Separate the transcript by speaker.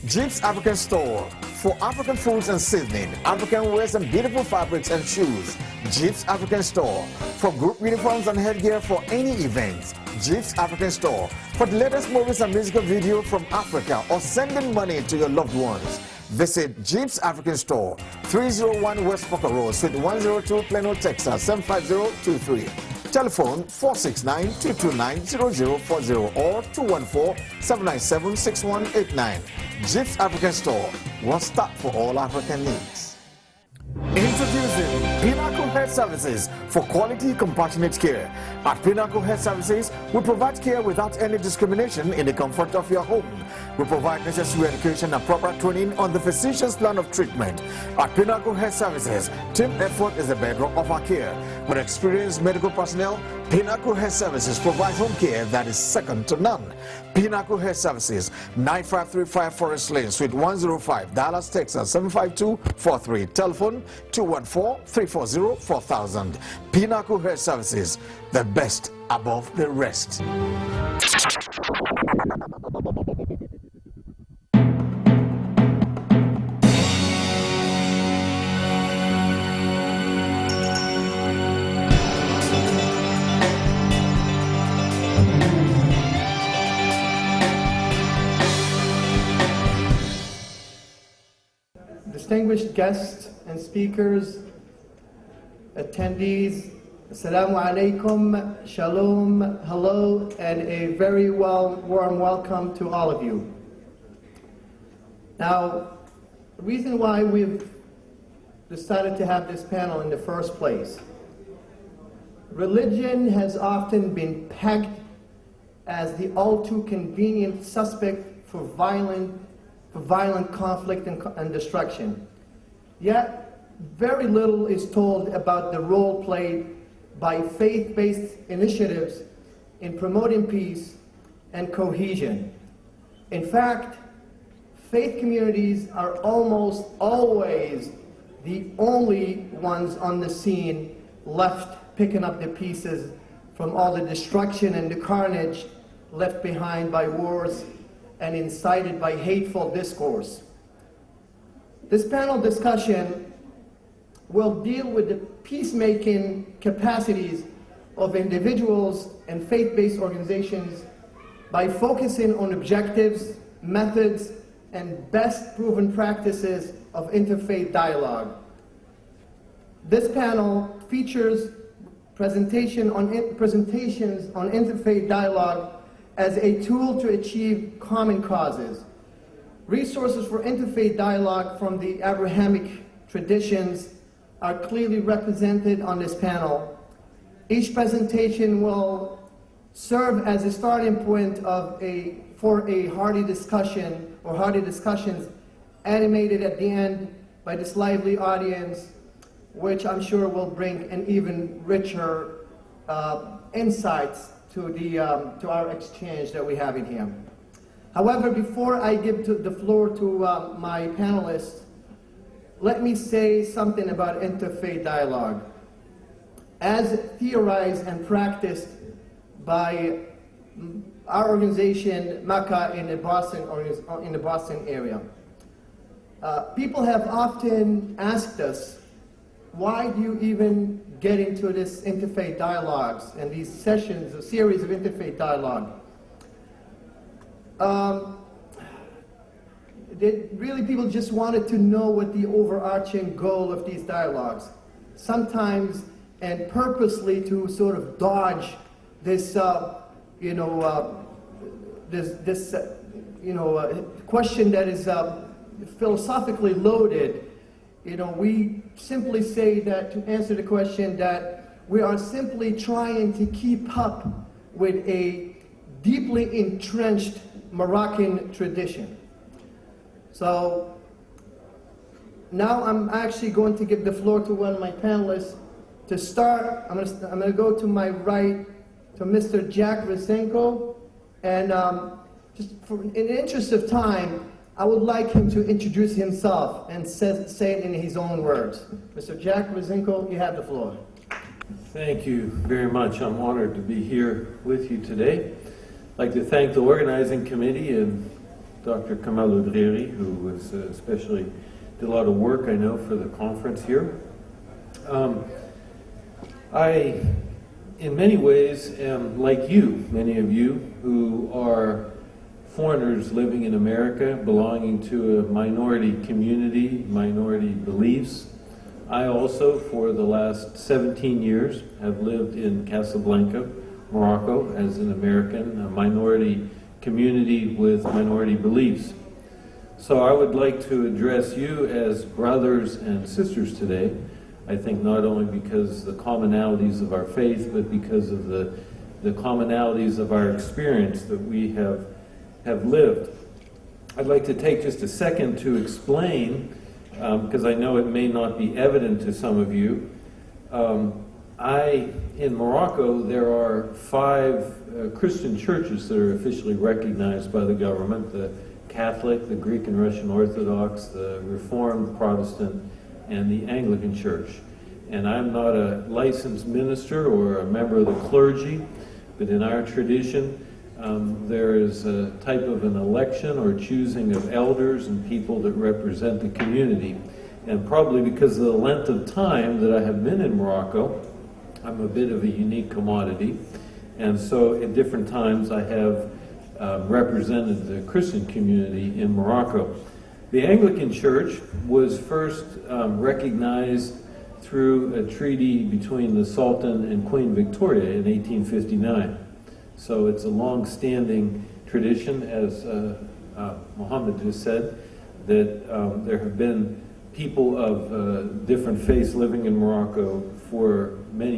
Speaker 1: Jeep's African Store for African foods and seasoning, African wares and beautiful fabrics and shoes. Jeep's African Store for group uniforms and headgear for any events. Jeep's African Store for the latest movies and musical video from Africa or sending money to your loved ones. Visit Jeep's African Store, 301 West Poker Road, Suite 102, Plano, Texas, 75023. Telephone 469-229-0040 or 214-797-6189. Jeep's African Store, one stop for all African needs. Introducing Pinnacle Health Services for quality, compassionate care. At Pinnacle Health Services, we provide care without any discrimination in the comfort of your home. We provide necessary education and proper training on the physician's plan of treatment. At Pinnacle Health Services, team effort is the bedrock of our care. With experienced medical personnel, Pinnacle Health Services provides home care that is second to none. Pinnacle Health Services, 9535 Forest Lane, Suite 105, Dallas, Texas, 75243. Telephone 214-340-4000. Pinnacle Health Services, the best above the rest.
Speaker 2: Distinguished guests and speakers, attendees, Assalamu alaikum, shalom, hello, and a very warm welcome to all of you. Now, the reason why we've decided to have this panel in the first place, religion has often been pegged as the all too convenient suspect for violent conflict and destruction. Yet, very little is told about the role played by faith-based initiatives in promoting peace and cohesion. In fact, faith communities are almost always the only ones on the scene left picking up the pieces from all the destruction and the carnage left behind by wars and incited by hateful discourse. This panel discussion will deal with the peacemaking capacities of individuals and faith-based organizations by focusing on objectives, methods, and best proven practices of interfaith dialogue. This panel features presentations on interfaith dialogue as a tool to achieve common causes. Resources for interfaith dialogue from the Abrahamic traditions are clearly represented on this panel. Each presentation will serve as a starting point for a hearty discussion or hearty discussions animated at the end by this lively audience, which I'm sure will bring an even richer insights to our exchange that we have in here. However, before I give the floor to my panelists, let me say something about interfaith dialogue. As theorized and practiced by our organization, MACA, in the Boston area, people have often asked us, why do you even get into this interfaith dialogues and these sessions, a series of interfaith dialogue? Really, people just wanted to know what the overarching goal of these dialogues. Sometimes, and purposely to sort of dodge this, question that is philosophically loaded. We simply say that to answer the question that we are simply trying to keep up with a deeply entrenched Moroccan tradition. So now I'm actually going to give the floor to one of my panelists. To start, I'm going to go to my right to Mr. Jack Rysenko, and in the interest of time, I would like him to introduce himself and say it in his own words. Mr. Jack Rysenko, you have the floor.
Speaker 3: Thank you very much. I'm honored to be here with you today. I'd like to thank the organizing committee and Dr. Kamal Udreri, who was especially did a lot of work, I know, for the conference here. I, in many ways, am like you, many of you, who are foreigners living in America, belonging to a minority community, minority beliefs. I also, for the last 17 years, have lived in Casablanca, Morocco, as an American, a minority community with minority beliefs. So I would like to address you as brothers and sisters today. I think not only because the commonalities of our faith, but because of the commonalities of our experience that we have lived. I'd like to take just a second to explain, because I know it may not be evident to some of you. In Morocco, there are 5 Christian churches that are officially recognized by the government: the Catholic, the Greek and Russian Orthodox, the Reformed Protestant, and the Anglican Church. And I'm not a licensed minister or a member of the clergy, but in our tradition, there is a type of an election or choosing of elders and people that represent the community. And probably because of the length of time that I have been in Morocco, I'm a bit of a unique commodity. And so at different times I have represented the Christian community in Morocco. The Anglican Church was first recognized through a treaty between the Sultan and Queen Victoria in 1859. So it's a long-standing tradition, as Mohammed just said, that there have been people of different faiths living in Morocco for many